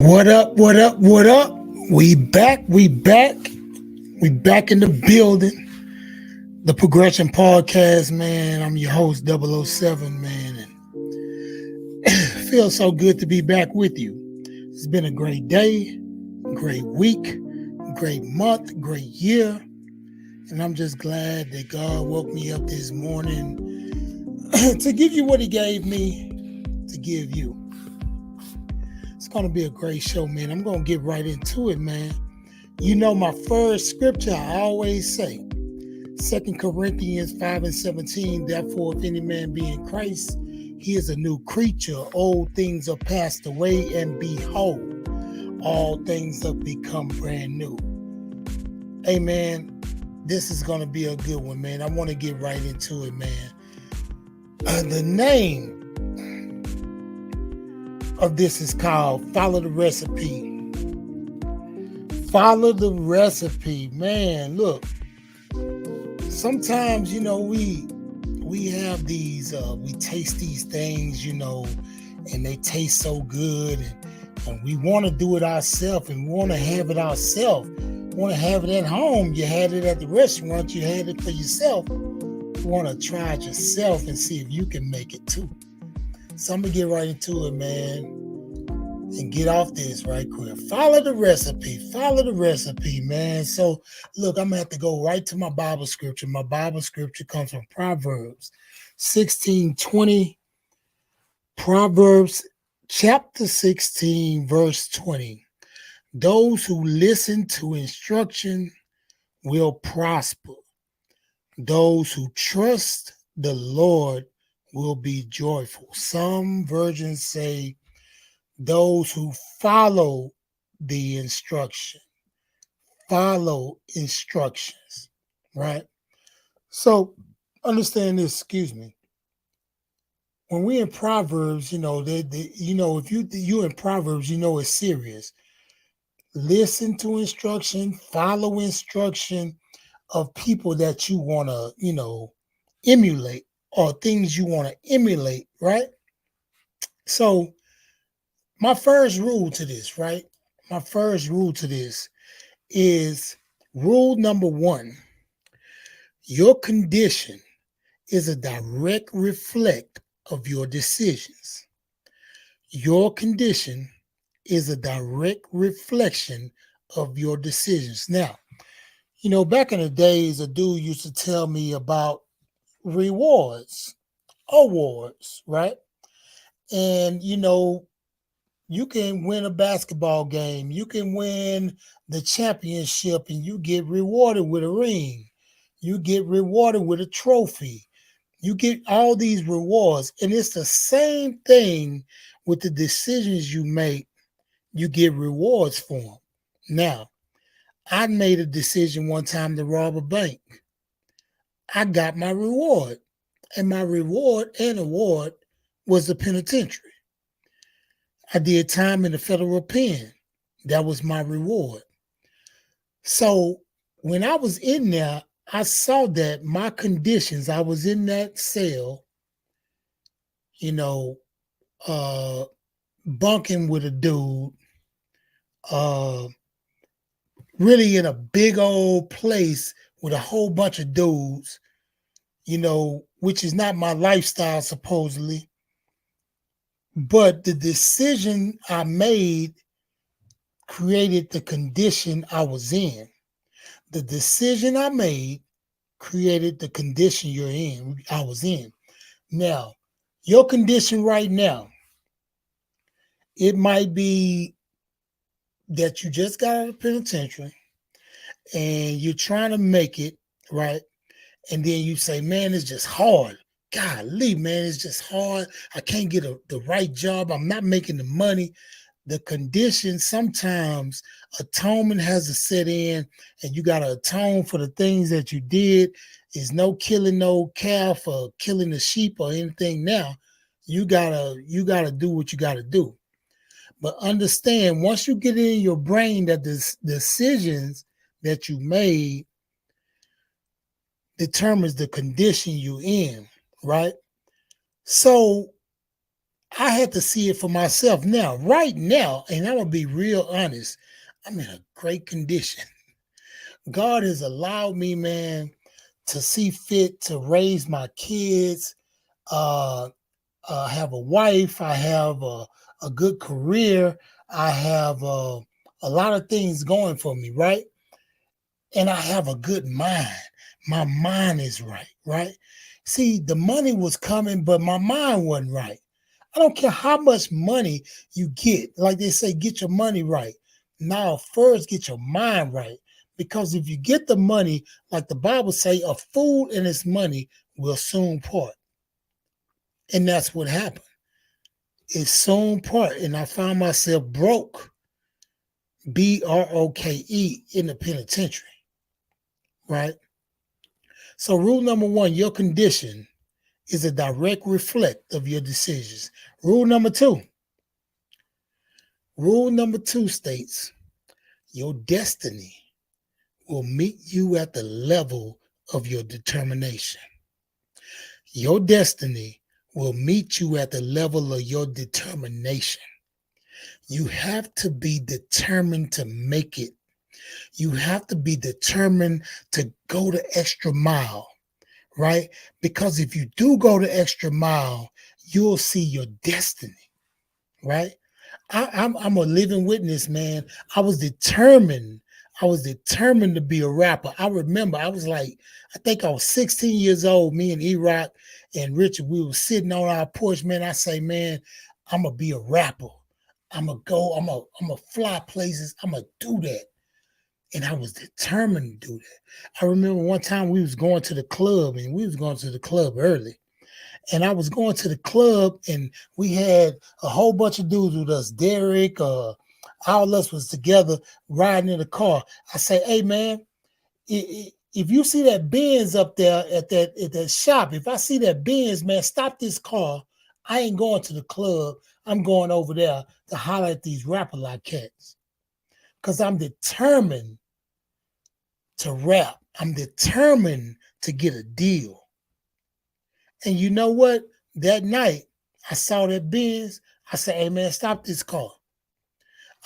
What up, what up, what up? We back in the building. The Progression Podcast, man. I'm your host, 007, man. And it feels so good to be back with you. It's been a great day, great week, great month, great year. And I'm just glad that God woke me up this morning to give you what He gave me to give you. It's going to be a great show, man. I'm going to get right into it, man. You know, my first scripture, I always say, 2 Corinthians 5 and 17, therefore, if any man be in Christ, he is a new creature. Old things are passed away, and behold, all things have become brand new. Hey, man, this is going to be a good one, man. I want to get right into it, man. The name of this is called Follow the Recipe. Follow the recipe, man. Look, sometimes, we have these, we taste these things, and they taste so good, and we want to do it ourselves, and we want to have it ourselves. Want to have it at home. You had it at the restaurant. You had it for yourself. You want to try it yourself and see if you can make it too. So I'm gonna get right into it, man, and get off this right quick. Follow the recipe, man. So, look, I'm going to have to go right to my Bible scripture. My Bible scripture comes from Proverbs 16:20. Proverbs chapter 16, verse 20. Those who listen to instruction will prosper. Those who trust the Lord will be joyful. Some versions say, those who follow the instruction, follow instructions, right? So understand this, excuse me. When we in Proverbs, if you in Proverbs, it's serious. Listen to instruction, follow instruction of people that you want to, emulate, or things you want to emulate, right? So my first rule to this, right? My first rule to this is rule number one. Your condition is a direct reflect of your decisions. Your condition is a direct reflection of your decisions. Now, back in the days, a dude used to tell me about rewards, awards, right? And, you can win a basketball game, you can win the championship, and you get rewarded with a ring. You get rewarded with a trophy. You get all these rewards. And it's the same thing with the decisions you make. You get rewards for them. Now, I made a decision one time to rob a bank. I got my reward. And my reward and award was the penitentiary. I did time in the federal pen. That was my reward. So when I was in there, I saw that my conditions, I was in that cell, you know, uh, bunking with a dude, uh, really in a big old place with a whole bunch of dudes, which is not my lifestyle, supposedly. But the decision I made created the condition I was in. The decision I made created the condition I was in. Now, your condition right now, it might be that you just got out of penitentiary and you're trying to make it, right? And then you say, man, it's just hard. Golly, man, it's just hard. I can't get the right job. I'm not making the money. The condition, sometimes atonement has to set in, and you got to atone for the things that you did. Is no killing no calf or killing the sheep or anything. Now you gotta do what you gotta do. But understand, once you get it in your brain that the decisions that you made determines the condition you in, right? So I had to see it for myself. Now, right now, and I'm gonna be real honest, I'm in a great condition. God has allowed me, man, to see fit to raise my kids, uh, have a wife, I have a good career, I have a lot of things going for me, right? And I have a good mind. My mind is right, right? See, the money was coming, but my mind wasn't right. I don't care how much money you get. Like they say, get your money right. Now, first get your mind right. Because if you get the money, like the Bible say, a fool and his money will soon part. And that's what happened. It soon part. And I found myself broke, BROKE, in the penitentiary, right? So rule number one, your condition is a direct reflect of your decisions. Rule number two, states your destiny will meet you at the level of your determination. Your destiny will meet you at the level of your determination. You have to be determined to make it. You have to be determined to go the extra mile, right? Because if you do go the extra mile, you'll see your destiny, right? I'm a living witness, man. I was determined. I was determined to be a rapper. I remember I think I was 16 years old. Me and E-Rock and Richard, we were sitting on our porch, man. I say, man, I'm gonna be a rapper. I'm gonna fly places. I'm gonna do that. And I was determined to do that. I remember one time we was going to the club, and we was going to the club early. And I was going to the club, and we had a whole bunch of dudes with us. Derek, all us was together riding in the car. I say, hey man, if you see that Benz up there at that shop, if I see that Benz, man, stop this car. I ain't going to the club. I'm going over there to holler at these rapper like cats. Because I'm determined to rap. I'm determined to get a deal. And you know what? That night, I saw that Benz. I said, hey man, stop this car.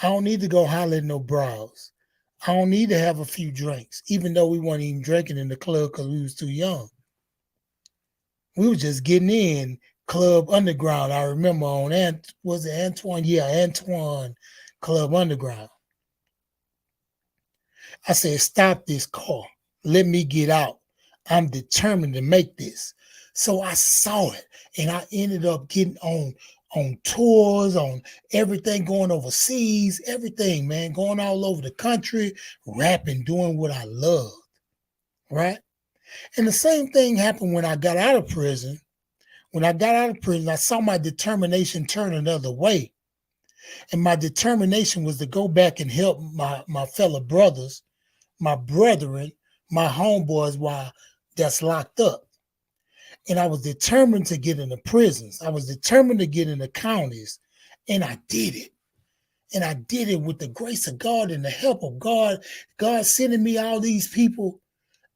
I don't need to go holler at no bras. I don't need to have a few drinks, even though we weren't even drinking in the club because we was too young. We were just getting in Club Underground. I remember was it Antoine? Yeah, Antoine Club Underground. I said, stop this car. Let me get out. I'm determined to make this. So I saw it, and I ended up getting on tours, on everything, going overseas, everything, man, going all over the country, rapping, doing what I love, right? And the same thing happened when I got out of prison. When I got out of prison, I saw my determination turn another way. And my determination was to go back and help my fellow brothers, my brethren, my homeboys while that's locked up. And I was determined to get in the prisons. I was determined to get in the counties. And I did it. And I did it with the grace of God and the help of God. God sending me all these people.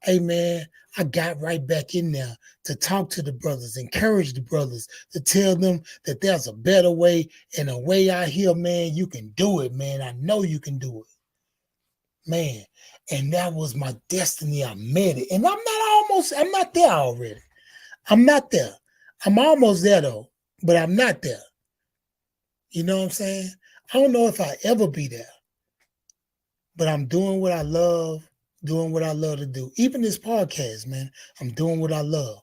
Hey, man, I got right back in there to talk to the brothers, encourage the brothers, to tell them that there's a better way, and a way out here, man, you can do it, man. I know you can do it, man. And that was my destiny. I met it. And I'm not there already. I'm not there. I'm almost there though, but I'm not there. You know what I'm saying? I don't know if I ever be there, but I'm doing what I love, doing what I love to do. Even this podcast, man, I'm doing what I love.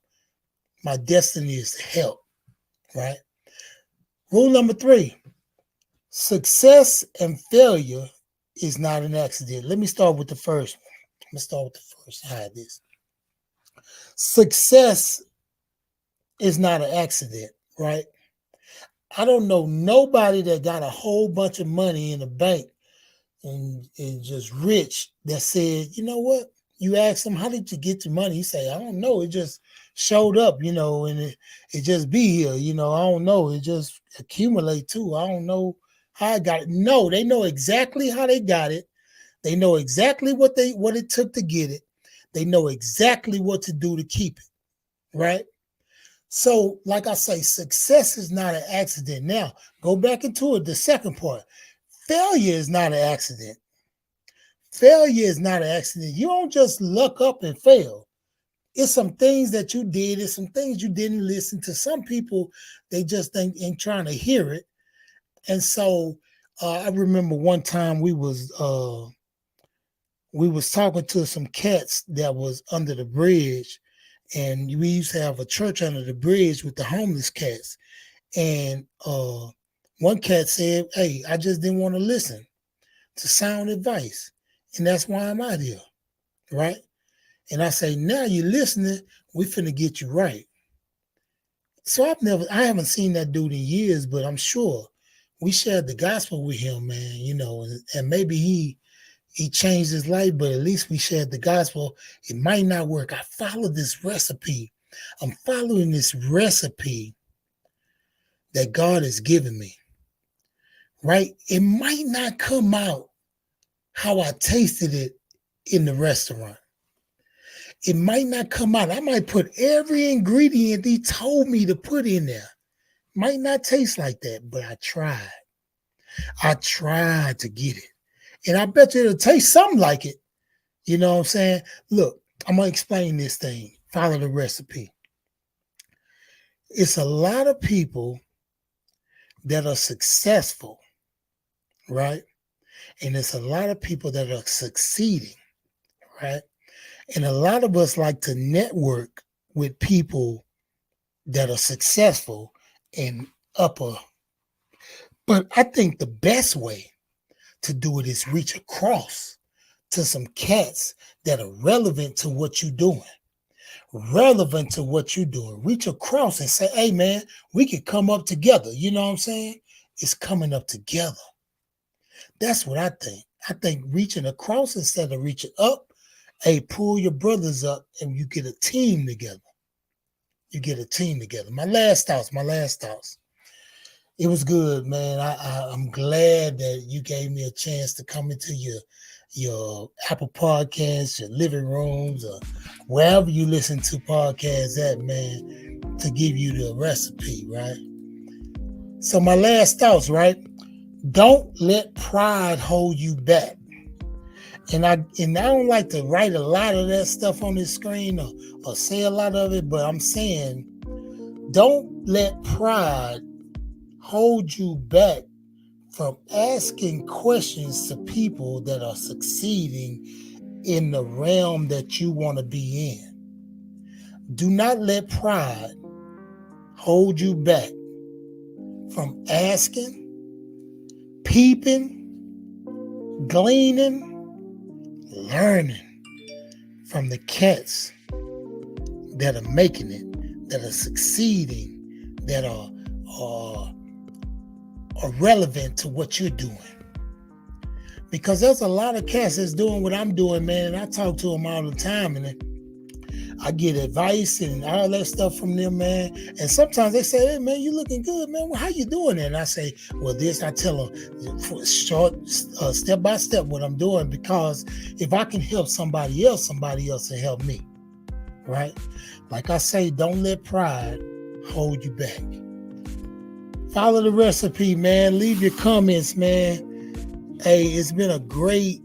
My destiny is to help, right? Rule number 3, success and failure is not an accident. Let me start with the first one. I'm going to start with the first. Hide this. Success is not an accident, right? I don't know nobody that got a whole bunch of money in the bank and just rich that said, you know what? You ask them, how did you get your money? He say, I don't know. It just showed up, and it just be here. I don't know. It just accumulate too. I don't know how I got it. No, they know exactly how they got it. They know exactly what it took to get it. They know exactly what to do to keep it, right? So, like I say, success is not an accident. Now, go back into it. The second part, failure is not an accident. Failure is not an accident. You don't just luck up and fail. It's some things that you did, it's some things you didn't listen to. Some people, they just ain't trying to hear it. And so I remember one time we was talking to some cats that was under the bridge, and we used to have a church under the bridge with the homeless cats. And one cat said, "Hey, I just didn't want to listen to sound advice, and that's why I'm out here, right?" And I say, "Now you're listening, we finna get you right." So I haven't seen that dude in years, but I'm sure we shared the gospel with him, man. And maybe he changed his life, but at least we shared the gospel. It might not work. I follow this recipe. I'm following this recipe that God has given me, right? It might not come out how I tasted it in the restaurant. It might not come out. I might put every ingredient he told me to put in there. Might not taste like that, but I tried. I tried to get it. And I bet you it'll taste something like it. You know what I'm saying? Look, I'm going to explain this thing. Follow the recipe. It's a lot of people that are successful, right? And it's a lot of people that are succeeding, right? And a lot of us like to network with people that are successful and upper. But I think the best way to do it is reach across to some cats that are relevant to what you're doing. Relevant to what you're doing. Reach across and say, "Hey, man, we can come up together." You know what I'm saying? It's coming up together. That's what I think. I think reaching across instead of reaching up. Hey, pull your brothers up and you get a team together. You get a team together. My last thoughts. It was good, man. I'm glad that you gave me a chance to come into your Apple Podcasts, your living rooms, or wherever you listen to podcasts at, man, to give you the recipe, right? So my last thoughts, right? Don't let pride hold you back. And I don't like to write a lot of that stuff on this screen or say a lot of it, but I'm saying don't let pride hold you back from asking questions to people that are succeeding in the realm that you want to be in. Do not let pride hold you back from asking, peeping, gleaning, learning from the cats that are making it, that are succeeding, that are relevant to what you're doing. Because there's a lot of cats that's doing what I'm doing, man, and I talk to them all the time, and I get advice and all that stuff from them, man. And sometimes they say, "Hey, man, you looking good, man. Well, how you doing that?" And I say, "Well, I tell them short, step by step what I'm doing, because if I can help somebody else will help me, right?" Like I say, don't let pride hold you back. Follow the recipe, man. Leave your comments, man. Hey, it's been a great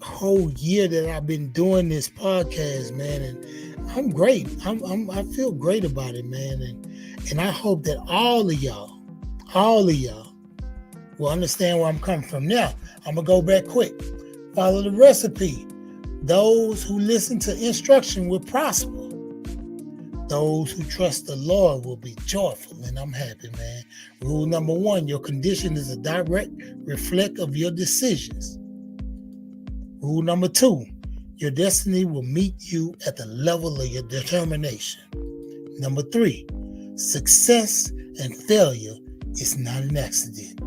whole year that I've been doing this podcast, man, and I'm great. I feel great about it, man, and I hope that all of y'all will understand where I'm coming from. Now, I'm gonna go back quick. Follow the recipe. Those who listen to instruction will prosper. Those who trust the Lord will be joyful, and I'm happy, man. Rule number 1, your condition is a direct reflect of your decisions. Rule number 2, your destiny will meet you at the level of your determination. Number 3, success and failure is not an accident.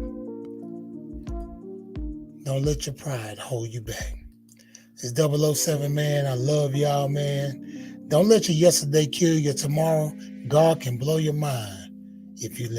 Don't let your pride hold you back. It's 007, man. I love y'all, man. Don't let your yesterday kill your tomorrow. God can blow your mind if you let